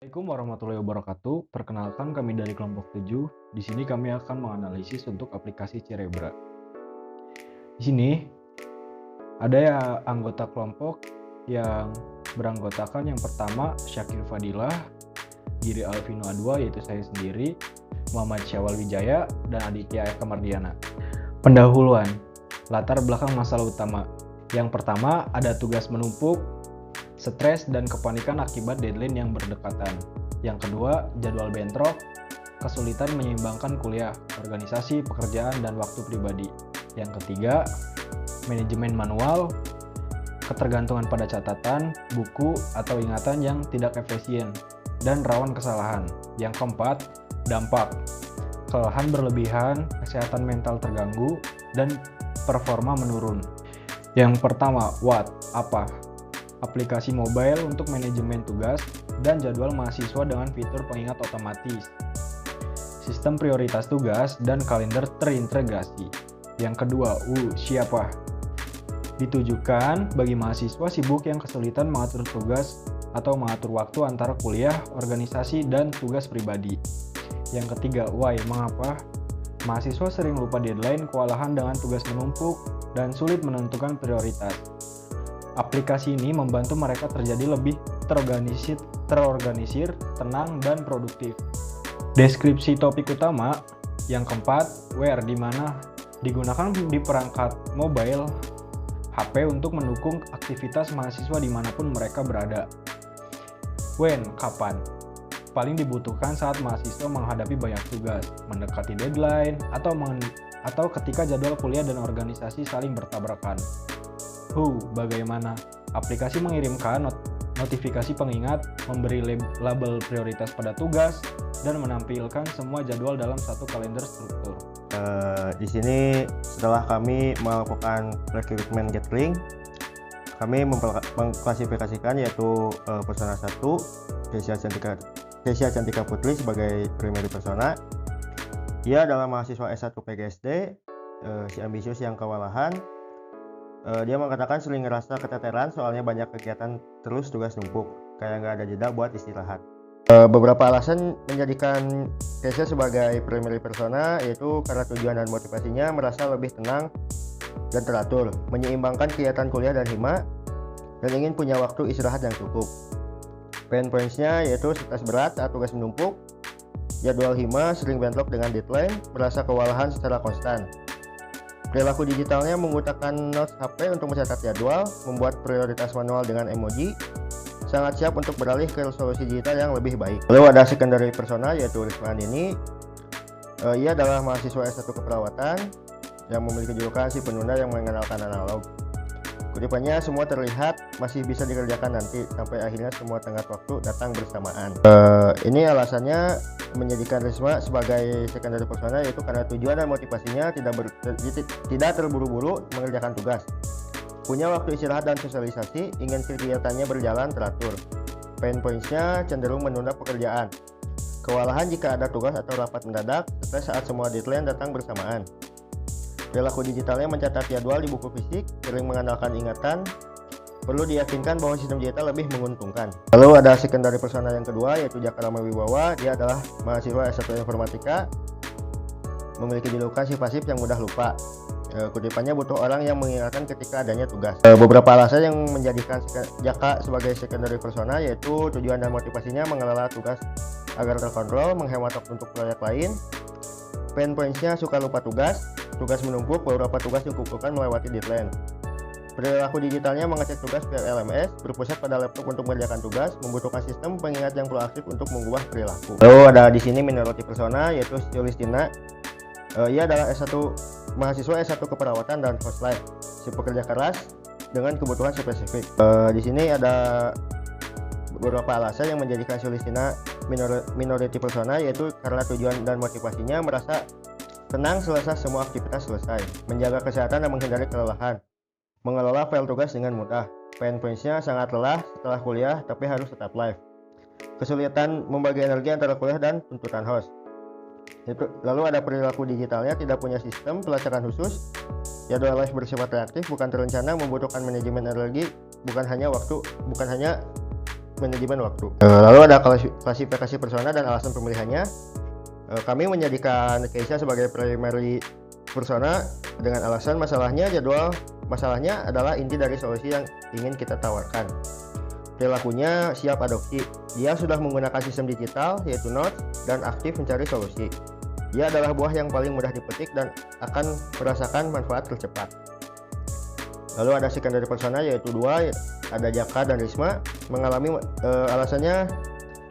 Assalamualaikum warahmatullahi wabarakatuh. Perkenalkan kami dari kelompok 7. Di sini kami akan menganalisis untuk aplikasi Cerebra. Di sini ada ya anggota kelompok yang beranggotakan yang pertama Syakir Fadilah, Giri Alvino Adwa yaitu saya sendiri, Muhammad Syawal Wijaya, dan Aditya Eka Mardiana. Pendahuluan, latar belakang masalah utama. Yang pertama ada tugas menumpuk, stres dan kepanikan akibat deadline yang berdekatan. Yang kedua, jadwal bentrok, kesulitan menyeimbangkan kuliah, organisasi, pekerjaan, dan waktu pribadi. Yang ketiga, manajemen manual, ketergantungan pada catatan, buku, atau ingatan yang tidak efisien, dan rawan kesalahan. Yang keempat, dampak, kelelahan berlebihan, kesehatan mental terganggu, dan performa menurun. Yang pertama, what? Apa? Aplikasi mobile untuk manajemen tugas dan jadwal mahasiswa dengan fitur pengingat otomatis. Sistem prioritas tugas dan kalender terintegrasi. Yang kedua, siapa? Ditujukan bagi mahasiswa sibuk yang kesulitan mengatur tugas atau mengatur waktu antara kuliah, organisasi, dan tugas pribadi. Yang ketiga, why? Mengapa? Mahasiswa sering lupa deadline, kewalahan dengan tugas menumpuk, dan sulit menentukan prioritas. Aplikasi ini membantu mereka terjadi lebih terorganisir, tenang, dan produktif. Deskripsi topik utama yang keempat, where, di mana digunakan di perangkat mobile HP untuk mendukung aktivitas mahasiswa dimanapun mereka berada. When, kapan, paling dibutuhkan saat mahasiswa menghadapi banyak tugas, mendekati deadline, atau ketika jadwal kuliah dan organisasi saling bertabrakan. Who, bagaimana? Aplikasi mengirimkan notifikasi pengingat, memberi label prioritas pada tugas, dan menampilkan semua jadwal dalam satu kalender struktur. Di sini setelah kami melakukan recruitment gathering, kami mengklasifikasikan yaitu persona 1, Kesia Cantika Putri sebagai primary persona. Ia adalah mahasiswa S1 PGSD, si ambisius yang kewalahan. Dia mengatakan sering ngerasa keteteran soalnya banyak kegiatan terus tugas numpuk, kayak nggak ada jeda buat istirahat. Beberapa alasan menjadikan Kesia sebagai primary persona yaitu karena tujuan dan motivasinya merasa lebih tenang dan teratur, menyeimbangkan kegiatan kuliah dan hima, dan ingin punya waktu istirahat yang cukup. Pain points-nya yaitu stres berat saat tugas menumpuk, jadwal hima sering bentrok dengan deadline, merasa kewalahan secara konstan. Perilaku digitalnya menggunakan notes HP untuk mencatat jadwal, membuat prioritas manual dengan emoji, sangat siap untuk beralih ke solusi digital yang lebih baik. Lalu ada secondary persona yaitu Risma Andini. Ia adalah mahasiswa S1 keperawatan yang memiliki julukan si penunda yang mengenalkan analog. Kutipannya semua terlihat masih bisa dikerjakan nanti sampai akhirnya semua tenggat waktu datang bersamaan. Ini alasannya menjadikan Risma sebagai secondary persona yaitu karena tujuan dan motivasinya tidak terburu-buru mengerjakan tugas, punya waktu istirahat dan sosialisasi, ingin kegiatannya berjalan teratur. Pain points-nya cenderung menunda pekerjaan, kewalahan jika ada tugas atau rapat mendadak, stres saat semua deadline datang bersamaan. Perilaku digitalnya mencatat jadwal di buku fisik, sering mengandalkan ingatan, perlu diyakinkan bahwa sistem digital lebih menguntungkan. Lalu ada secondary persona yang kedua yaitu Jakarta Wibawa. Dia adalah mahasiswa S1 Informatika, memiliki julukan si pasif yang mudah lupa. Kutipannya butuh orang yang mengingatkan ketika adanya tugas. Beberapa alasan yang menjadikan Jaka sebagai secondary persona yaitu tujuan dan motivasinya mengelola tugas agar terkontrol, menghemat waktu untuk proyek lain. Pain points-nya suka lupa tugas menumpuk, beberapa tugas dikumpulkan melewati deadline. Perilaku digitalnya mengecek tugas via LMS, berpusat pada laptop untuk mengerjakan tugas, membutuhkan sistem pengingat yang proaktif untuk mengubah perilaku. Lalu ada di sini minority persona yaitu Yulistina. Ia adalah mahasiswa S1 keperawatan dan host life, si pekerja keras dengan kebutuhan spesifik. Di sini ada beberapa alasan yang menjadikan Yulistina minority persona yaitu karena tujuan dan motivasinya merasa tenang selesai semua aktivitas selesai, menjaga kesehatan dan menghindari kelelahan, mengelola file tugas dengan mudah. Pain points-nya sangat lelah setelah kuliah tapi harus tetap live, kesulitan membagi energi antara kuliah dan tuntutan host. Lalu ada perilaku digitalnya tidak punya sistem pelacakan khusus, jadwal live bersifat reaktif bukan terencana, membutuhkan manajemen energi, bukan hanya manajemen waktu. Lalu ada klasifikasi persona dan alasan pemilihannya. Kami menjadikan Keisha sebagai primary persona dengan alasan masalahnya adalah inti dari solusi yang ingin kita tawarkan. Perilakunya siap adopsi. Dia sudah menggunakan sistem digital yaitu Notes dan aktif mencari solusi. Dia adalah buah yang paling mudah dipetik dan akan merasakan manfaat tercepat. Lalu ada secondary persona yaitu 2, ada Jaka dan Risma. Alasannya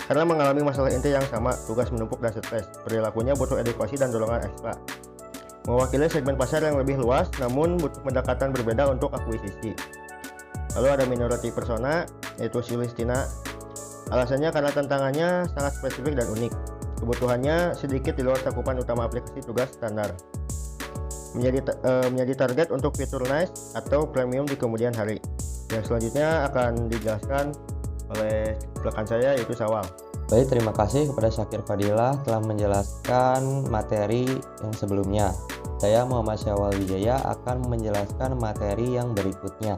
karena mengalami masalah inti yang sama, tugas menumpuk dan stres. Perilakunya butuh edukasi dan dorongan ekstra. Mewakili segmen pasar yang lebih luas, namun butuh pendekatan berbeda untuk akuisisi. Lalu ada minority persona yaitu Silistina. Alasannya karena tantangannya sangat spesifik dan unik. Kebutuhannya sedikit di luar cakupan utama aplikasi tugas standar. Menjadi target untuk fitur nice atau premium di kemudian hari. Yang selanjutnya akan dijelaskan oleh rekan saya yaitu Sawal. Baik, terima kasih kepada Syakir Fadilah telah menjelaskan materi yang sebelumnya. Saya Muhammad Syawal Wijaya akan menjelaskan materi yang berikutnya.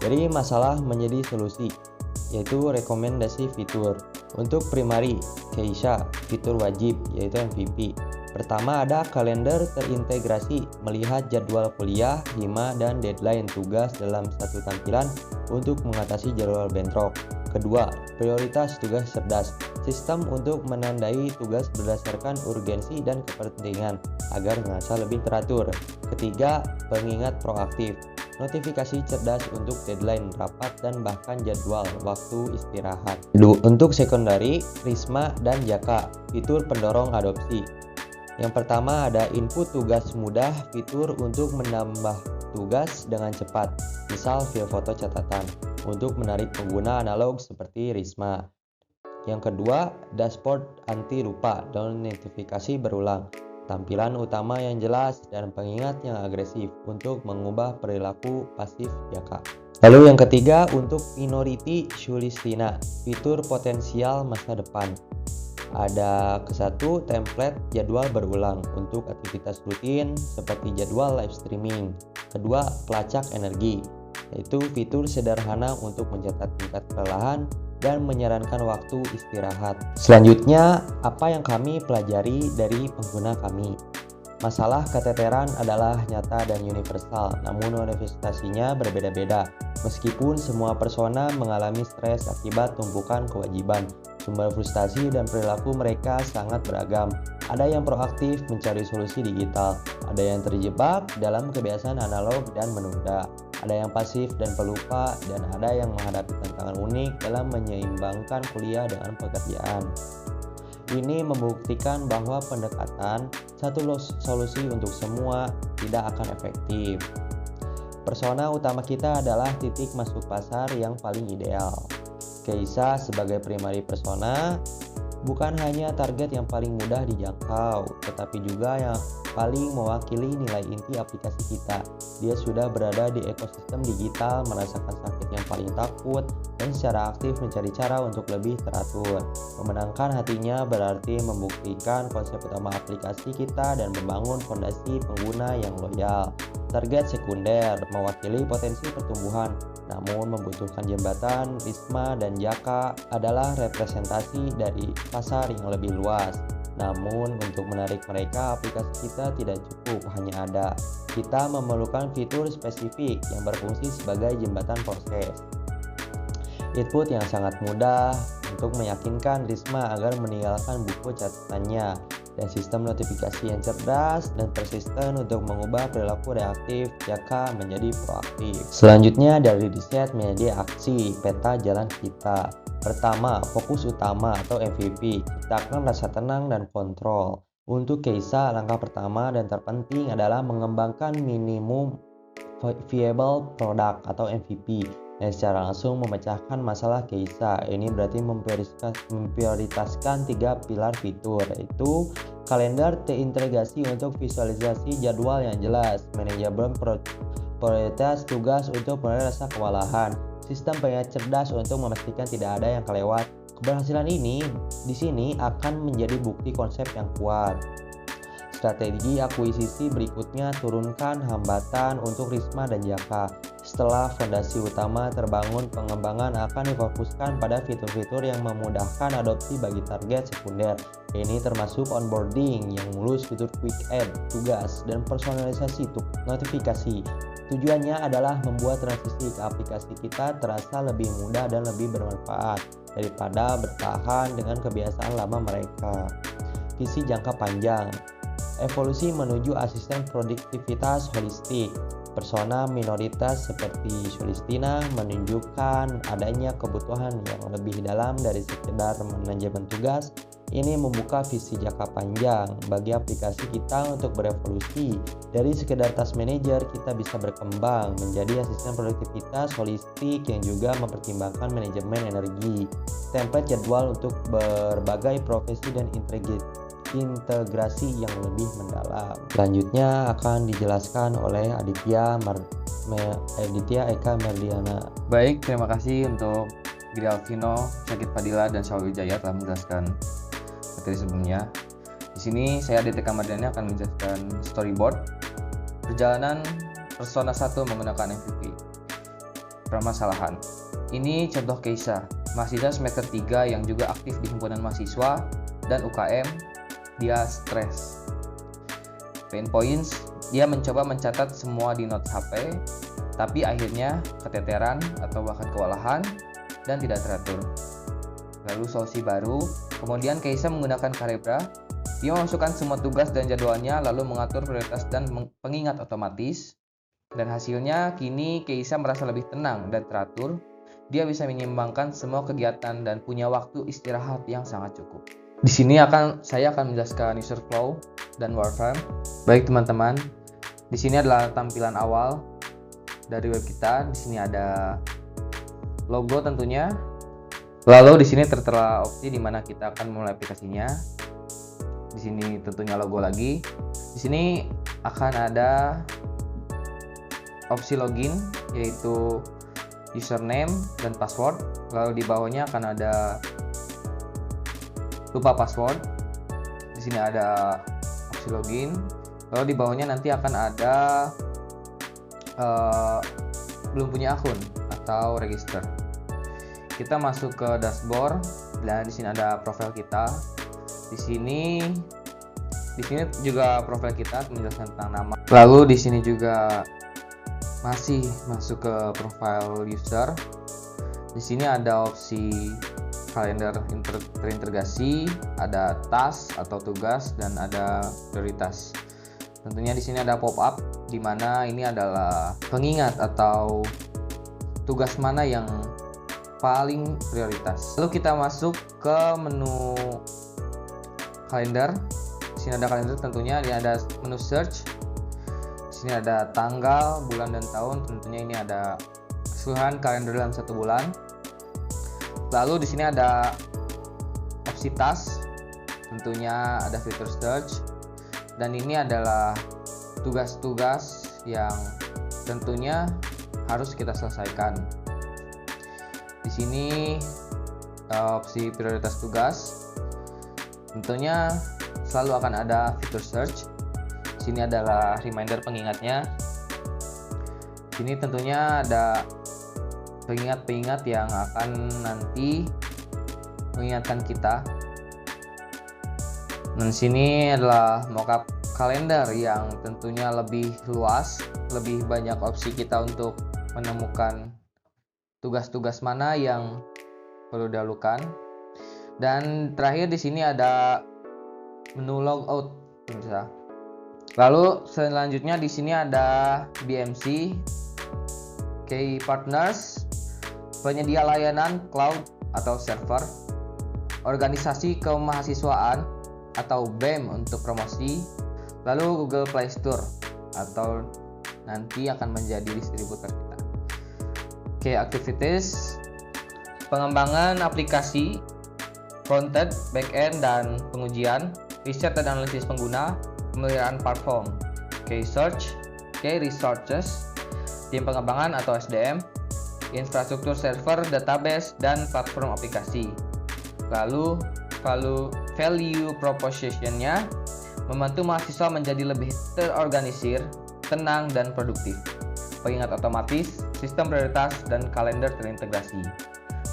Dari masalah menjadi solusi, yaitu rekomendasi fitur. Untuk primary, Keisha, fitur wajib, yaitu MVP. Pertama ada kalender terintegrasi, melihat jadwal kuliah, hima, dan deadline tugas dalam satu tampilan untuk mengatasi jadwal bentrok. Kedua, prioritas tugas cerdas, sistem untuk menandai tugas berdasarkan urgensi dan kepentingan agar merasa lebih teratur. Ketiga, pengingat proaktif, notifikasi cerdas untuk deadline rapat dan bahkan jadwal waktu istirahat. Untuk secondary, Risma dan Jaka, fitur pendorong adopsi. Yang pertama ada input tugas mudah, fitur untuk menambah tugas dengan cepat, misal via foto catatan, untuk menarik pengguna analog seperti Risma. Yang kedua, dashboard anti lupa dan notifikasi berulang, tampilan utama yang jelas dan pengingat yang agresif untuk mengubah perilaku pasif Jaka. Lalu yang ketiga untuk minority Sulistina, fitur potensial masa depan. Ada kesatu template jadwal berulang untuk aktivitas rutin seperti jadwal live streaming. Kedua, pelacak energi, yaitu fitur sederhana untuk mencatat tingkat kelelahan dan menyarankan waktu istirahat. Selanjutnya, apa yang kami pelajari dari pengguna kami? Masalah keteteran adalah nyata dan universal, namun manifestasinya berbeda-beda. Meskipun semua persona mengalami stres akibat tumpukan kewajiban, sumber frustasi dan perilaku mereka sangat beragam. Ada yang proaktif mencari solusi digital, ada yang terjebak dalam kebiasaan analog dan menunda, ada yang pasif dan pelupa, dan ada yang menghadapi tantangan unik dalam menyeimbangkan kuliah dengan pekerjaan. Ini membuktikan bahwa pendekatan satu solusi untuk semua tidak akan efektif. Persona utama kita adalah titik masuk pasar yang paling ideal. Keisha sebagai primary persona bukan hanya target yang paling mudah dijangkau, tetapi juga yang paling mewakili nilai inti aplikasi kita. Dia sudah berada di ekosistem digital, merasakan sakit yang paling takut, dan secara aktif mencari cara untuk lebih teratur. Memenangkan hatinya berarti membuktikan konsep utama aplikasi kita dan membangun fondasi pengguna yang loyal. Target sekunder mewakili potensi pertumbuhan, namun membutuhkan jembatan. Risma dan Jaka adalah representasi dari pasar yang lebih luas. Namun untuk menarik mereka, aplikasi kita tidak cukup hanya ada. Kita memerlukan fitur spesifik yang berfungsi sebagai jembatan proses. Input yang sangat mudah untuk meyakinkan Risma agar meninggalkan buku catatannya, dan sistem notifikasi yang cerdas dan persisten untuk mengubah perilaku reaktif Jaka menjadi proaktif. Selanjutnya dari riset menjadi aksi, peta jalan kita. Pertama, fokus utama atau MVP. Ciptakan rasa tenang dan kontrol. Untuk Keisha, langkah pertama dan terpenting adalah mengembangkan minimum viable product atau MVP dan secara langsung memecahkan masalah Keisha. Ini berarti memprioritaskan 3 pilar fitur, yaitu kalender terintegrasi untuk visualisasi jadwal yang jelas, manajemen prioritas tugas untuk mengurangi rasa kewalahan, sistem pengingat cerdas untuk memastikan tidak ada yang kelewat. Keberhasilan ini di sini akan menjadi bukti konsep yang kuat. Strategi akuisisi berikutnya, turunkan hambatan untuk Risma dan Jaka. Setelah fondasi utama terbangun, pengembangan akan difokuskan pada fitur-fitur yang memudahkan adopsi bagi target sekunder. Ini termasuk onboarding yang mulus, fitur quick add, tugas, dan personalisasi notifikasi. Tujuannya adalah membuat transisi ke aplikasi kita terasa lebih mudah dan lebih bermanfaat daripada bertahan dengan kebiasaan lama mereka. Visi jangka panjang. Evolusi menuju asisten produktivitas holistik. Persona minoritas seperti Sulistina menunjukkan adanya kebutuhan yang lebih dalam dari sekedar manajemen tugas. Ini membuka visi jangka panjang bagi aplikasi kita untuk berevolusi. Dari sekedar task manager, kita bisa berkembang menjadi asisten produktivitas holistik yang juga mempertimbangkan manajemen energi, template jadwal untuk berbagai profesi dan integrasi yang lebih mendalam. Selanjutnya akan dijelaskan oleh Aditya Eka Merdiana. Baik, terima kasih untuk Giri Alvino, Syakir Fadila, dan Syawal Wijaya telah menjelaskan materi sebelumnya. Di sini saya Aditya Eka Merdiana akan menjelaskan storyboard perjalanan Persona 1 menggunakan MVP. Permasalahan. Ini contoh Keisha, mahasiswa semester 3 yang juga aktif di himpunan mahasiswa dan UKM. Dia stres. Pain points, dia mencoba mencatat semua di notes HP, tapi akhirnya keteteran atau bahkan kewalahan dan tidak teratur. Lalu solusi baru, kemudian Keisha menggunakan Cerebra. Dia memasukkan semua tugas dan jadwalnya, lalu mengatur prioritas dan pengingat otomatis. Dan hasilnya kini Keisha merasa lebih tenang dan teratur. Dia bisa menyeimbangkan semua kegiatan dan punya waktu istirahat yang sangat cukup. Di sini saya akan menjelaskan user flow dan wireframe. Baik teman-teman, di sini adalah tampilan awal dari web kita. Di sini ada logo tentunya. Lalu di sini tertera opsi di mana kita akan memulai aplikasinya. Di sini tentunya logo lagi. Di sini akan ada opsi login, yaitu username dan password. Lalu di bawahnya akan ada lupa password. Di sini ada opsi login. Lalu di bawahnya nanti akan ada belum punya akun atau register. Kita masuk ke dashboard dan di sini ada profil kita. Di sini juga profil kita menjelaskan tentang nama. Lalu di sini juga masih masuk ke profile user. Di sini ada opsi kalender terintegrasi, ada task atau tugas, dan ada prioritas. Tentunya di sini ada pop-up di mana ini adalah pengingat atau tugas mana yang paling prioritas. Lalu kita masuk ke menu kalender. Di sini ada kalender, tentunya ini ada menu search. Di sini ada tanggal, bulan, dan tahun. Tentunya ini ada keseluruhan kalender dalam satu bulan. Lalu di sini ada opsi task, tentunya ada fitur search, dan ini adalah tugas-tugas yang tentunya harus kita selesaikan. Di sini opsi prioritas tugas, tentunya selalu akan ada fitur search. Di sini adalah reminder pengingatnya. Di sini tentunya ada pengingat-pengingat yang akan nanti mengingatkan kita. Dan sini adalah mockup kalender yang tentunya lebih luas, lebih banyak opsi kita untuk menemukan tugas-tugas mana yang perlu didahulukan. Dan terakhir di sini ada menu logout, pemirsa. Lalu selanjutnya di sini ada BMC, Key Partners, penyedia layanan cloud atau server, organisasi kemahasiswaan atau BEM untuk promosi, lalu Google Play Store atau nanti akan menjadi distributor kita. Key Activities, pengembangan aplikasi, frontend, backend, dan pengujian, riset dan analisis pengguna, pemeliharaan platform. Key Search, Key Resources, tim pengembangan atau SDM, infrastruktur server, database, dan platform aplikasi. Lalu value proposition-nya membantu mahasiswa menjadi lebih terorganisir, tenang, dan produktif. Pengingat otomatis, sistem prioritas dan kalender terintegrasi,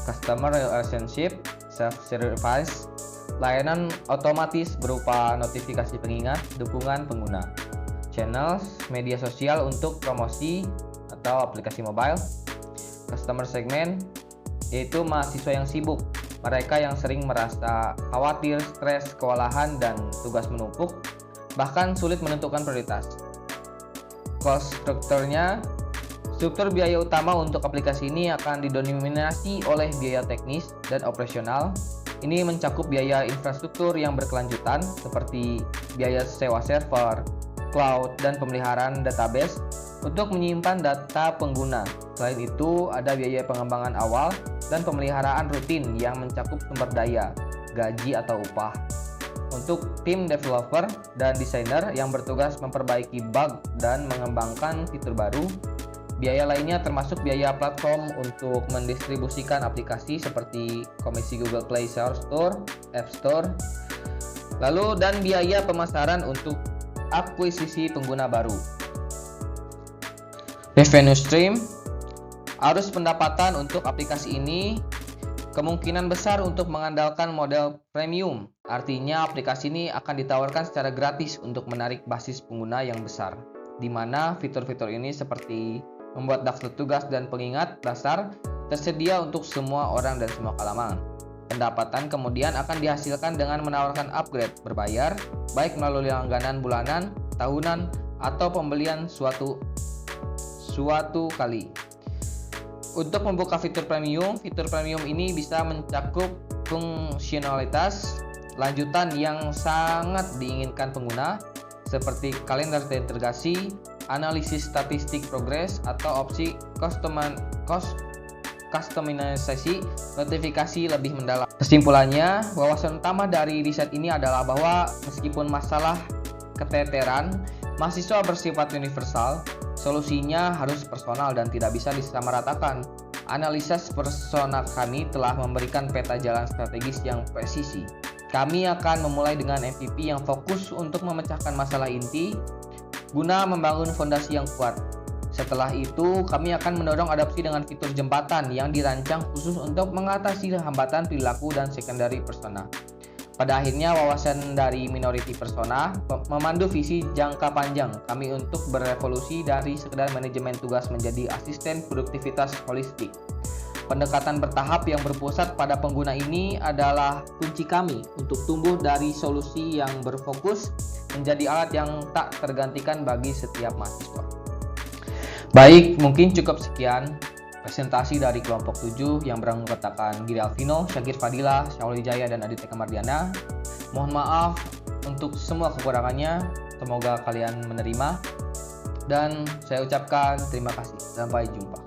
customer relationship, self-service, layanan otomatis berupa notifikasi pengingat, dukungan pengguna, channels, media sosial untuk promosi atau aplikasi mobile, customer segment, yaitu mahasiswa yang sibuk, mereka yang sering merasa khawatir, stres, kewalahan, dan tugas menumpuk, bahkan sulit menentukan prioritas. Cost strukturnya, struktur biaya utama untuk aplikasi ini akan didominasi oleh biaya teknis dan operasional. Ini mencakup biaya infrastruktur yang berkelanjutan seperti biaya sewa server, cloud, dan pemeliharaan database untuk menyimpan data pengguna. Selain itu, ada biaya pengembangan awal dan pemeliharaan rutin yang mencakup sumber daya, gaji atau upah. Untuk tim developer dan desainer yang bertugas memperbaiki bug dan mengembangkan fitur baru, biaya lainnya termasuk biaya platform untuk mendistribusikan aplikasi seperti komisi Google Play Store, App Store, lalu dan biaya pemasaran untuk akuisisi pengguna baru. Revenue stream, arus pendapatan untuk aplikasi ini kemungkinan besar untuk mengandalkan model premium. Artinya aplikasi ini akan ditawarkan secara gratis untuk menarik basis pengguna yang besar, di mana fitur-fitur ini seperti membuat daftar tugas dan pengingat dasar tersedia untuk semua orang dan semua kalangan. Pendapatan kemudian akan dihasilkan dengan menawarkan upgrade berbayar, baik melalui langganan bulanan, tahunan, atau pembelian suatu kali. Untuk membuka fitur premium ini bisa mencakup fungsionalitas lanjutan yang sangat diinginkan pengguna, seperti kalender terintegrasi, analisis statistik progres, atau opsi customisasi notifikasi lebih mendalam. Kesimpulannya, wawasan utama dari riset ini adalah bahwa meskipun masalah keteteran mahasiswa bersifat universal, solusinya harus personal dan tidak bisa disamaratakan. Analisis persona kami telah memberikan peta jalan strategis yang presisi. Kami akan memulai dengan MVP yang fokus untuk memecahkan masalah inti guna membangun fondasi yang kuat. Setelah itu, kami akan mendorong adopsi dengan fitur jembatan yang dirancang khusus untuk mengatasi hambatan perilaku dan secondary persona. Pada akhirnya, wawasan dari minority persona memandu visi jangka panjang kami untuk berevolusi dari sekedar manajemen tugas menjadi asisten produktivitas holistik. Pendekatan bertahap yang berpusat pada pengguna ini adalah kunci kami untuk tumbuh dari solusi yang berfokus menjadi alat yang tak tergantikan bagi setiap mahasiswa. Baik, mungkin cukup sekian presentasi dari kelompok 7 yang beranggotakan Giri Alvino, Syakir Fadila, Syaul Wijaya, dan Aditya Kamardiana. Mohon maaf untuk semua kekurangannya, semoga kalian menerima, dan saya ucapkan terima kasih. Sampai jumpa.